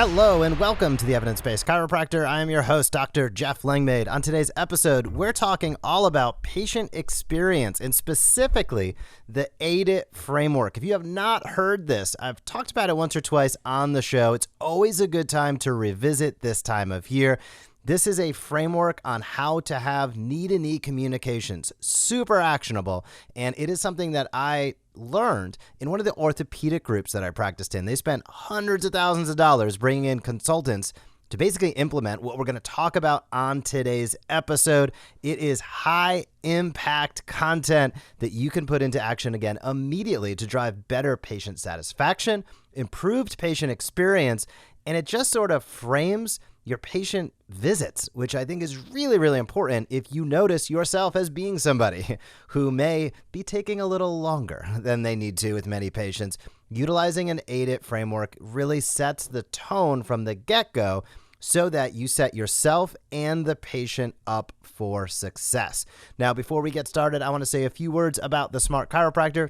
Hello and welcome to the Evidence Based Chiropractor. I am your host, Dr. Jeff Langmaid. On today's episode, we're talking all about patient experience and specifically the AIDET Framework. If you have not heard this, I've talked about it once or twice on the show. It's always a good time to revisit this time of year. This is a framework on how to have knee-to-knee communications, super actionable, and it is something that I learned in one of the orthopedic groups that I practiced in. They spent hundreds of thousands of dollars bringing in consultants to basically implement what we're going to talk about on today's episode. It is high-impact content that you can put into action again immediately to drive better patient satisfaction, improved patient experience, and it just sort of frames your patient visits, which I think is really, really important if you notice yourself as being somebody who may be taking a little longer than they need to with many patients. Utilizing an AIDET framework really sets the tone from the get-go so that you set yourself and the patient up for success. Now, before we get started, I want to say a few words about the Smart Chiropractor.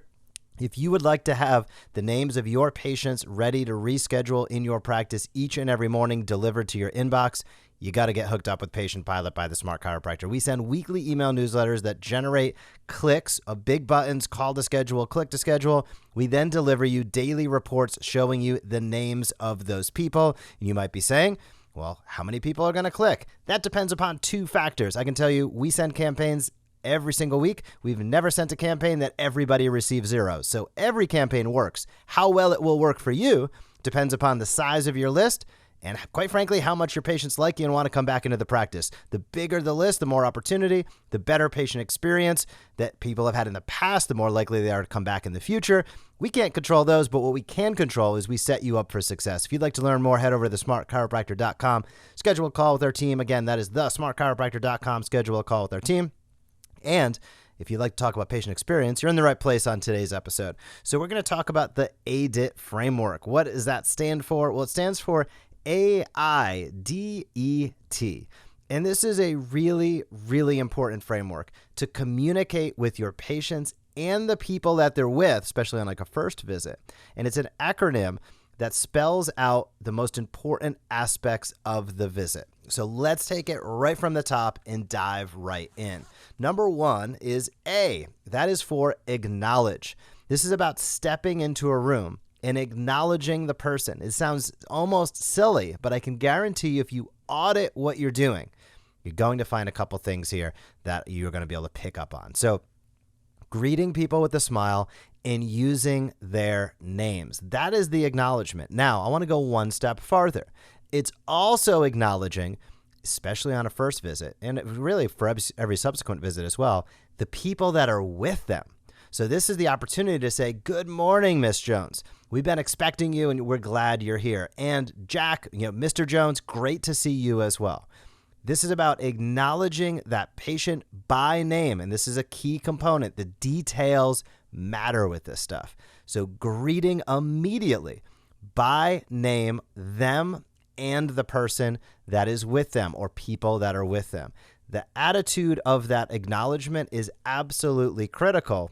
If you would like to have the names of your patients ready to reschedule in your practice each and every morning delivered to your inbox, you got to get hooked up with Patient Pilot by the Smart Chiropractor. We send weekly email newsletters that generate clicks of big buttons, call to schedule, click to schedule. We then deliver you daily reports showing you the names of those people. You might be saying, well, how many people are going to click? That depends upon two factors. I can tell you we send campaigns every single week. We've never sent a campaign that everybody receives zeros. So every campaign works. How well it will work for you depends upon the size of your list and, quite frankly, how much your patients like you and want to come back into the practice. The bigger the list, the more opportunity, the better patient experience that people have had in the past, the more likely they are to come back in the future. We can't control those, but what we can control is we set you up for success. If you'd like to learn more, head over to thesmartchiropractor.com. Schedule a call with our team. Again, that is thesmartchiropractor.com. Schedule a call with our team. And if you'd like to talk about patient experience, you're in the right place on today's episode. So we're going to talk about the AIDET Framework. What does that stand for? Well, it stands for A.I.D.E.T. And this is a really, really important framework to communicate with your patients and the people that they're with, especially on like a first visit. And it's an acronym that spells out the most important aspects of the visit. So let's take it right from the top and dive right in. Number one is A. That is for acknowledge. This is about stepping into a room and acknowledging the person. It sounds almost silly, but I can guarantee you if you audit what you're doing, you're going to find a couple things here that you're going to be able to pick up on. So greeting people with a smile and using their names. That is the acknowledgement. Now, I want to go one step farther. It's also acknowledging, especially on a first visit, and really for every subsequent visit as well, the people that are with them. So this is the opportunity to say, good morning, Miss Jones. We've been expecting you and we're glad you're here. And Jack, Mr. Jones, great to see you as well. This is about acknowledging that patient by name, and this is a key component. The details matter with this stuff. So greeting immediately by name them and the person that is with them or people that are with them. The attitude of that acknowledgement is absolutely critical,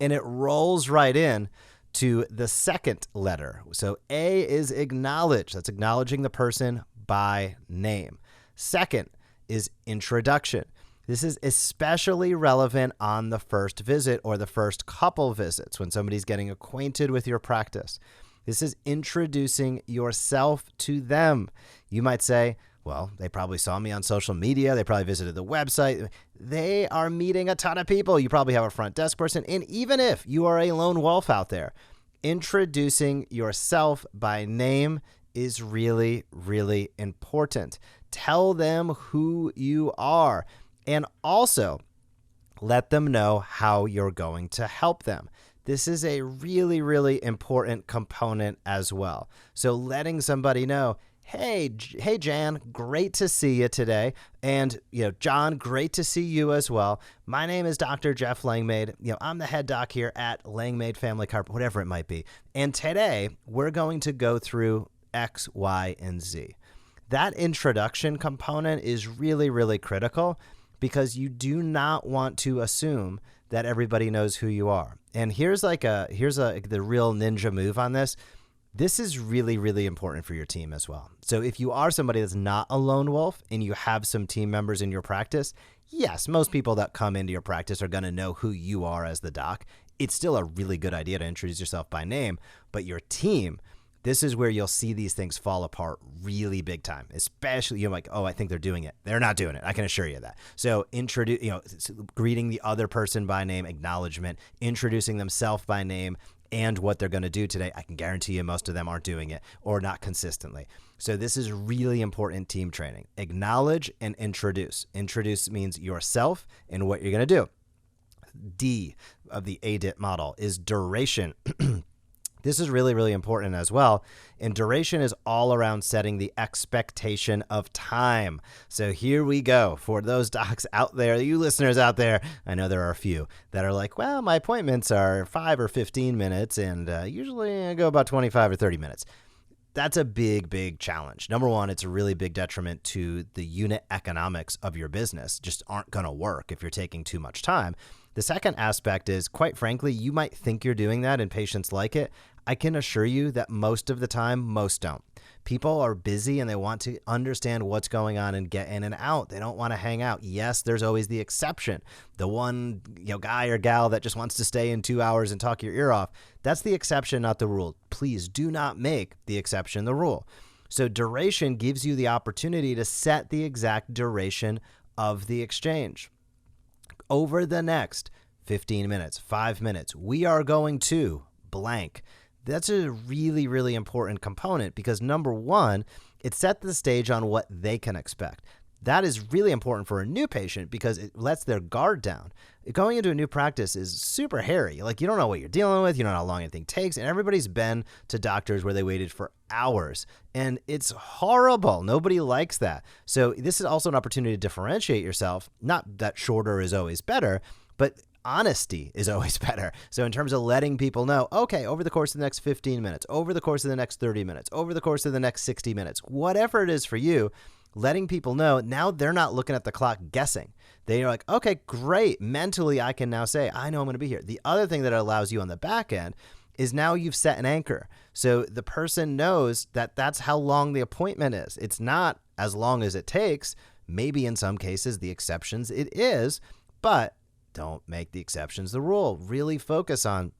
and it rolls right in to the second letter. So A is acknowledge. That's acknowledging the person by name. Second is introduction. This is especially relevant on the first visit or the first couple visits when somebody's getting acquainted with your practice. This is introducing yourself to them. You might say, well, they probably saw me on social media. They probably visited the website. They are meeting a ton of people. You probably have a front desk person. And even if you are a lone wolf out there, introducing yourself by name is really, really important. Tell them who you are and also let them know how you're going to help them. This is a really, really important component as well. So letting somebody know, hey, Jan, great to see you today. And, John, great to see you as well. My name is Dr. Jeff Langmaid. I'm the head doc here at Langmaid Family Chiropractic, whatever it might be. And today we're going to go through X, Y, and Z. That introduction component is really, really critical because you do not want to assume that everybody knows who you are. And here's the real ninja move on this. This is really, really important for your team as well. So if you are somebody that's not a lone wolf and you have some team members in your practice, yes, most people that come into your practice are going to know who you are as the doc. It's still a really good idea to introduce yourself by name, but your team, this is where you'll see these things fall apart really big time, especially you're like, oh, I think they're doing it. They're not doing it. I can assure you that. So greeting the other person by name, acknowledgement, introducing themselves by name, and what they're going to do today. I can guarantee you most of them aren't doing it or not consistently. So this is really important team training. Acknowledge and introduce. Introduce means yourself and what you're going to do. D of the AIDET model is duration. This is really, really important as well. And duration is all around setting the expectation of time. So here we go. For those docs out there, you listeners out there, I know there are a few that are like, well, my appointments are 5 or 15 minutes, and usually I go about 25 or 30 minutes. That's a big, big challenge. Number one, it's a really big detriment to the unit economics of your business. Just aren't going to work if you're taking too much time. The second aspect is, quite frankly, you might think you're doing that and patients like it. I can assure you that most of the time, most don't. People are busy and they want to understand what's going on and get in and out. They don't want to hang out. Yes, there's always the exception. The one guy or gal that just wants to stay in 2 hours and talk your ear off. That's the exception, not the rule. Please do not make the exception the rule. So duration gives you the opportunity to set the exact duration of the exchange. Over the next 15 minutes, 5 minutes, we are going to blank. That's a really, really important component because number one, it sets the stage on what they can expect. That is really important for a new patient because it lets their guard down. Going into a new practice is super hairy. Like, you don't know what you're dealing with. You don't know how long anything takes. And everybody's been to doctors where they waited for hours. And it's horrible. Nobody likes that. So this is also an opportunity to differentiate yourself. Not that shorter is always better, but honesty is always better. So in terms of letting people know, okay, over the course of the next 15 minutes, over the course of the next 30 minutes, over the course of the next 60 minutes, whatever it is for you, letting people know now they're not looking at the clock guessing. They're like, okay, great. Mentally, I can now say, I know I'm going to be here. The other thing that it allows you on the back end is now you've set an anchor. So the person knows that that's how long the appointment is. It's not as long as it takes. Maybe in some cases, the exceptions it is, but don't make the exceptions the rule. Really focus on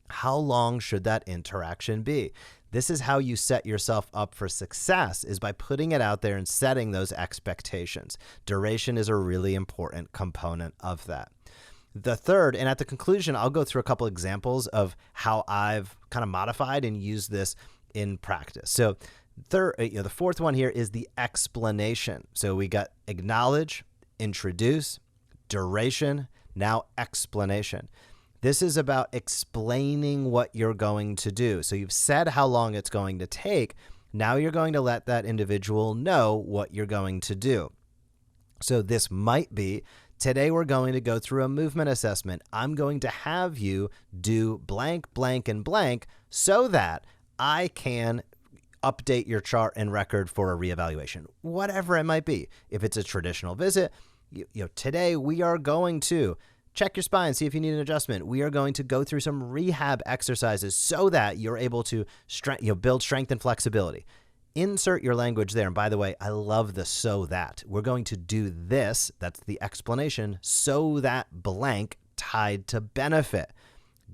how long should that interaction be. This is how you set yourself up for success, is by putting it out there and setting those expectations. Duration is a really important component of that. The third, and at the conclusion, I'll go through a couple examples of how I've kind of modified and used this in practice. So the fourth one here is the explanation. So we got acknowledge, introduce, duration, now explanation. This is about explaining what you're going to do. So you've said how long it's going to take. Now you're going to let that individual know what you're going to do. So this might be, today we're going to go through a movement assessment. I'm going to have you do blank, blank, and blank so that I can update your chart and record for a reevaluation, whatever it might be. If it's a traditional visit, today we are going to check your spine, see if you need an adjustment. We are going to go through some rehab exercises so that you're able to build strength and flexibility. Insert your language there. And by the way, I love the so that. We're going to do this, that's the explanation, so that blank tied to benefit.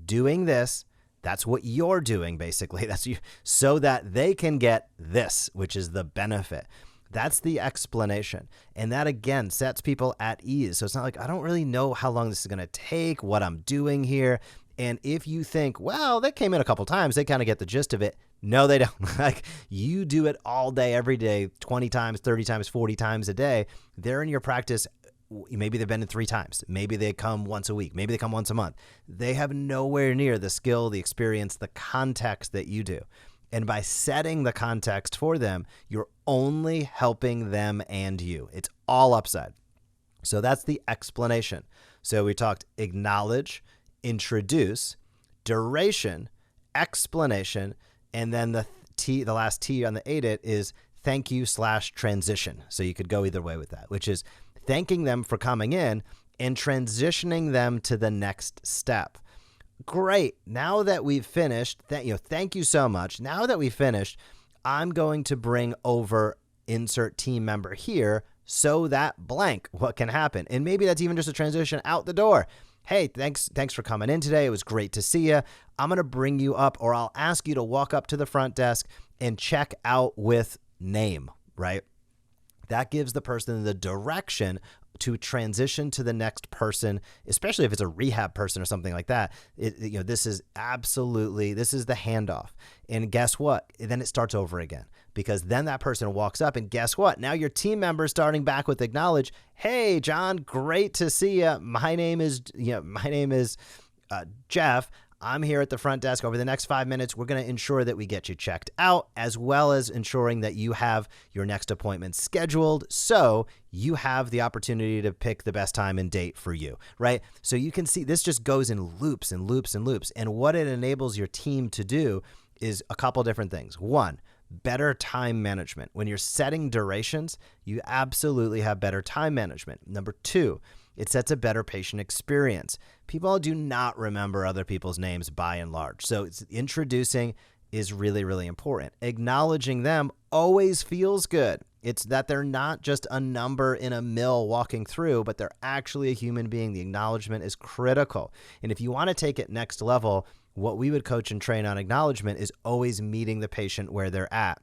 Doing this, that's what you're doing basically. That's you, so that they can get this, which is the benefit. That's the explanation. And that, again, sets people at ease. So it's not like, I don't really know how long this is going to take, what I'm doing here. And if you think, well, they came in a couple times, they kind of get the gist of it. No, they don't. Like, you do it all day, every day, 20 times, 30 times, 40 times a day. They're in your practice. Maybe they've been in 3 times. Maybe they come once a week. Maybe they come once a month. They have nowhere near the skill, the experience, the context that you do. And by setting the context for them, you're only helping them and you. It's all upside. So that's the explanation. So we talked acknowledge, introduce, duration, explanation, and then the last T on the AIDET is thank you / transition. So you could go either way with that, which is thanking them for coming in and transitioning them to the next step. great. Now that we've finished, thank you so much. Now that we've finished, I'm going to bring over insert team member here so that blank, what can happen? And maybe that's even just a transition out the door. Hey, thanks for coming in today. It was great to see you. I'm going to bring you up, or I'll ask you to walk up to the front desk and check out with name, right? That gives the person the direction to transition to the next person, especially if it's a rehab person or something like that. This is the handoff. And guess what? Then it starts over again, because then that person walks up and guess what? Now your team member starting back with acknowledge, hey, John, great to see you. My name is Jeff. I'm here at the front desk. Over the next 5 minutes, we're going to ensure that we get you checked out, as well as ensuring that you have your next appointment scheduled, so you have the opportunity to pick the best time and date for you, right? So you can see this just goes in loops and loops and loops. And what it enables your team to do is a couple different things. One, better time management. When you're setting durations, you absolutely have better time management. Number two, it sets a better patient experience. People do not remember other people's names by and large. So introducing is really, really important. Acknowledging them always feels good. It's that they're not just a number in a mill walking through, but they're actually a human being. The acknowledgement is critical. And if you want to take it next level, what we would coach and train on acknowledgement is always meeting the patient where they're at.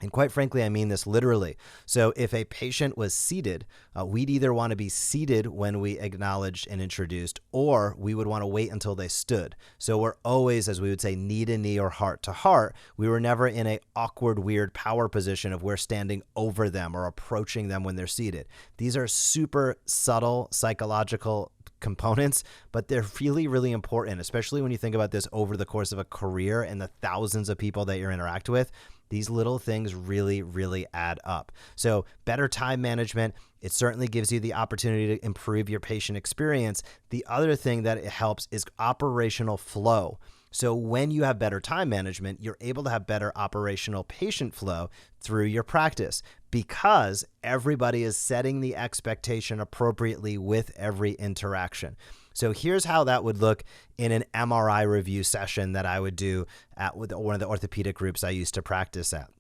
And quite frankly, I mean this literally. So if a patient was seated, we'd either want to be seated when we acknowledged and introduced, or we would want to wait until they stood. So we're always, as we would say, knee to knee or heart to heart. We were never in a awkward, weird power position of we're standing over them or approaching them when they're seated. These are super subtle psychological components, but they're really, really important, especially when you think about this over the course of a career and the thousands of people that you interact with. These little things really, really add up. So better time management, it certainly gives you the opportunity to improve your patient experience. The other thing that it helps is operational flow. So when you have better time management, you're able to have better operational patient flow through your practice, because everybody is setting the expectation appropriately with every interaction. So here's how that would look in an MRI review session that I would do with one of the orthopedic groups I used to practice at.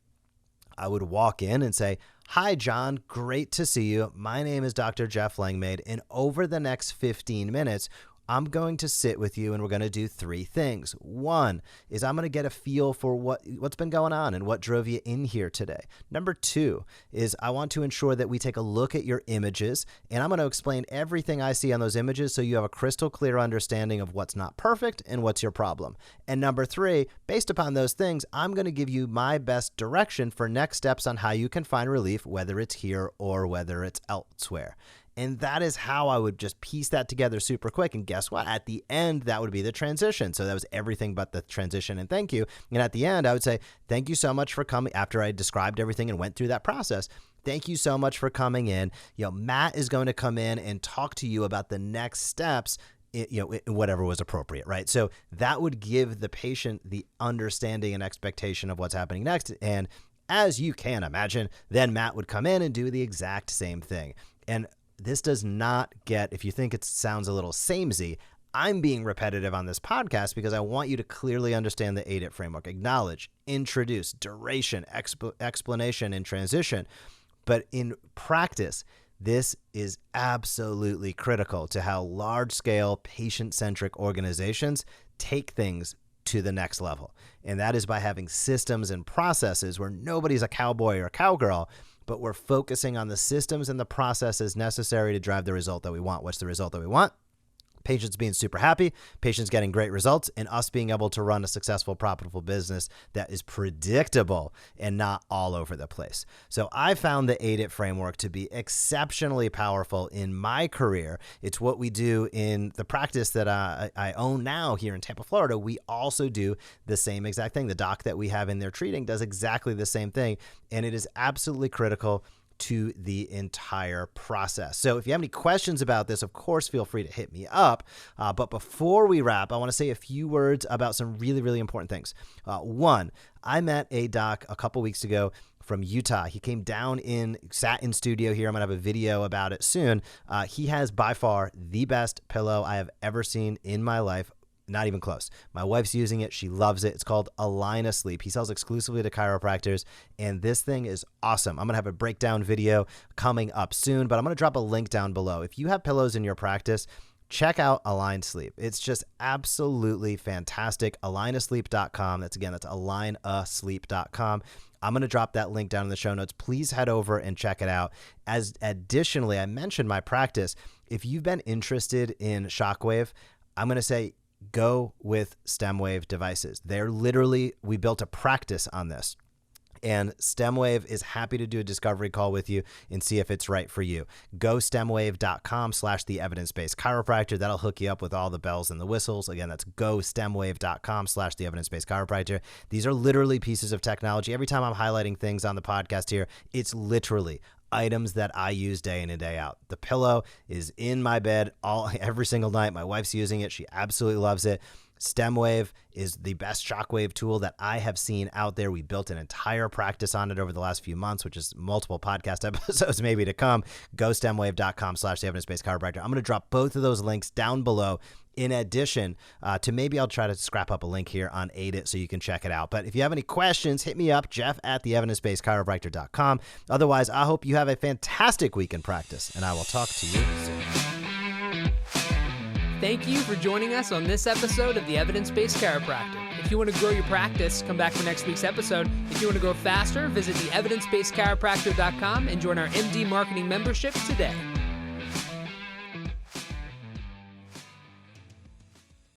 I would walk in and say, hi, John, great to see you. My name is Dr. Jeff Langmaid, and over the next 15 minutes, I'm going to sit with you and we're going to do three things. One is I'm going to get a feel for what's been going on and what drove you in here today. Number two is I want to ensure that we take a look at your images, and I'm going to explain everything I see on those images so you have a crystal clear understanding of what's not perfect and what's your problem. And number three, based upon those things, I'm going to give you my best direction for next steps on how you can find relief, whether it's here or whether it's elsewhere. And that is how I would just piece that together super quick. And guess what? At the end, that would be the transition. So that was everything but the transition and thank you. And at the end, I would say, thank you so much for coming. After I described everything and went through that process, thank you so much for coming in. Matt is going to come in and talk to you about the next steps, whatever was appropriate, right? So that would give the patient the understanding and expectation of what's happening next. And as you can imagine, then Matt would come in and do the exact same thing. And this does not get, if you think it sounds a little samey, I'm being repetitive on this podcast because I want you to clearly understand the AIDET framework. Acknowledge, introduce, duration, explanation, and transition. But in practice, this is absolutely critical to how large-scale, patient-centric organizations take things to the next level. And that is by having systems and processes where nobody's a cowboy or a cowgirl, but we're focusing on the systems and the processes necessary to drive the result that we want. What's the result that we want? Patients being super happy, patients getting great results, and us being able to run a successful, profitable business that is predictable and not all over the place. So I found the AIDET framework to be exceptionally powerful in my career. It's what we do in the practice that I own now here in Tampa, Florida. We also do the same exact thing. The doc that we have in there treating does exactly the same thing, and it is absolutely critical to the entire process. So if you have any questions about this, of course, feel free to hit me up. But before we wrap, I want to say a few words about some really, really important things. One, I met a doc a couple weeks ago from Utah. He came down sat in studio here. I'm going to have a video about it soon. He has by far the best pillow I have ever seen in my life. Not even close. My wife's using it. She loves it. It's called A.I.D.E.T. He sells exclusively to chiropractors, and this thing is awesome. I'm going to have a breakdown video coming up soon, but I'm going to drop a link down below. If you have pillows in your practice, check out AligneSleep. It's just absolutely fantastic. AligneAsleep.com. That's AligneAsleep.com. I'm going to drop that link down in the show notes. Please head over and check it out. As additionally, I mentioned my practice. If you've been interested in Shockwave, I'm going to say go with StemWave devices. They're literally, we built a practice on this. And StemWave is happy to do a discovery call with you and see if it's right for you. Go stemwave.com/the Evidence Based Chiropractor. That'll hook you up with all the bells and the whistles. Again, that's go stemwave.com/the Evidence Based Chiropractor. These are literally pieces of technology. Every time I'm highlighting things on the podcast here, it's literally items that I use day in and day out. The pillow is in my bed every single night. My wife's using it. She absolutely loves it. StemWave is the best shockwave tool that I have seen out there. We built an entire practice on it over the last few months, which is multiple podcast episodes maybe to come. Go stemwave.com/the Evidence Based Chiropractor. I'm going to drop both of those links down below. In addition to maybe I'll try to scrap up a link here on AIDET so you can check it out. But if you have any questions, hit me up, jeff@theevidencebasedchiropractor.com. Otherwise, I hope you have a fantastic week in practice, and I will talk to you soon. Thank you for joining us on this episode of the Evidence Based Chiropractor. If you want to grow your practice, come back for next week's episode. If you want to grow faster, visit theevidencebasedchiropractor.com and join our MD Marketing membership today.